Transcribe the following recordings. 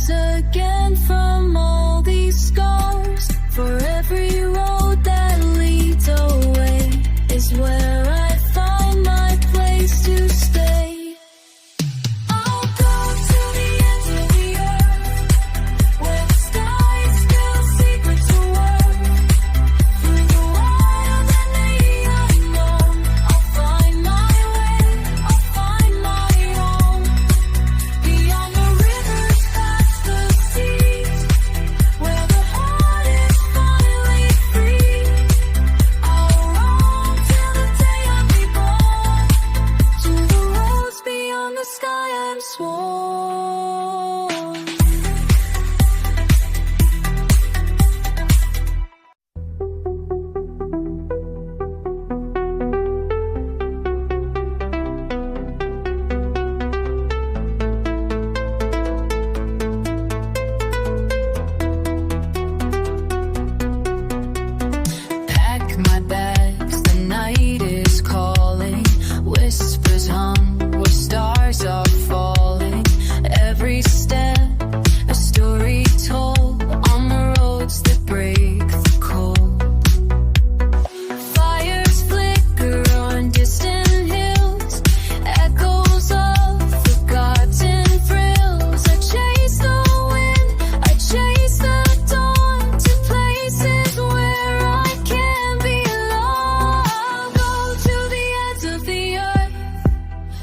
rise again from all these scars. For every road that leads away is where I find my place to stay. I'll go to the ends of the earth, where the sky is still secret to work. Through the wild and the unknown, I'll find my way, I'll find my home. Beyond the rivers, past the seas, where the heart is finally free. I'll roam till the day I'm reborn, to the roads beyond the sky I'm sworn. Pack my bags, the night is calling. Whispers hum where stars are falling. Every step, a story told on the roads that break the cold. Fires flicker on distant hills, echoes of forgotten thrills. I chase the wind, I chase the dawn, to places where I can belong. I'll go to the ends of the earth,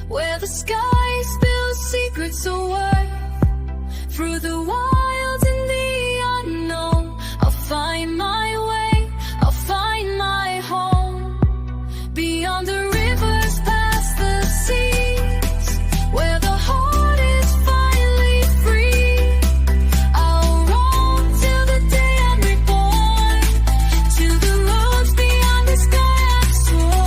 where the sky spills secrets of worth. Through the wild and the unknown, I'll find my way, I'll find my home. Beyond the rivers, past the seas, where the heart is finally free. I'll roam till the day I'm reborn, to the roads beyond the sky I've sworn.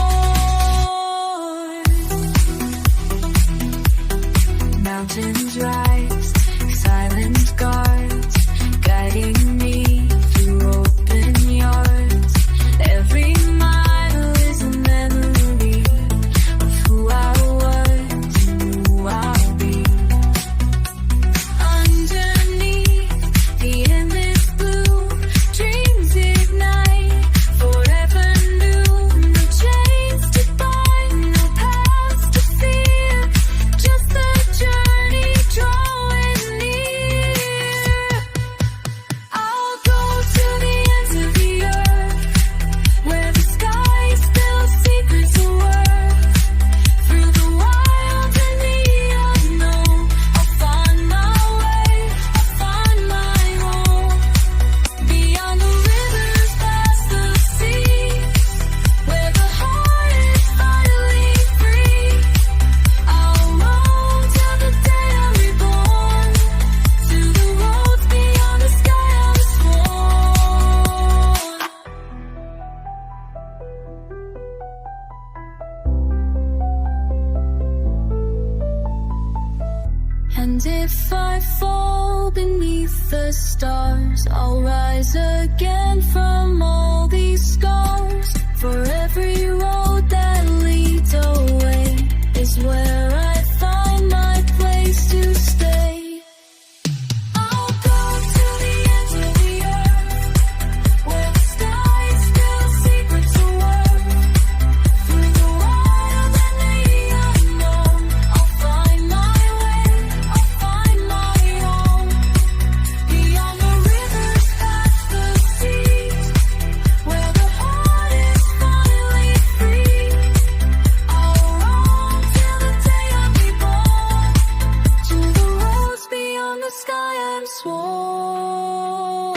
Mountains rise, silent guards, guiding me through open yards. Every mile is a memory of who I was and who I'll be. Underneath the endless blue, dreams ignite, forever new. No chains to bind, no past to fear, just the journey drawing near. I'll go to the ends of the earth, where the sky spills secrets of worth. Through the wild and the unknown, I'll find my way, I'll find my home. Beyond the rivers, past the seas, where the heart is finally free. I'll roam till the day I'm reborn, to the roads beyond the sky I'm sworn. And if I fall beneath the stars, I'll rise again from all these scars. For every road that leads away is where I find my place to stay. I'll go to the ends of the earth, where the sky is still secrets of worth. Through the wild and the unknown, I'll find my way, I'll find my home. Beyond the rivers, past the seas, where the heart is finally free. I'll roam till the day I'm reborn, to the roads beyond the sky I'm sworn.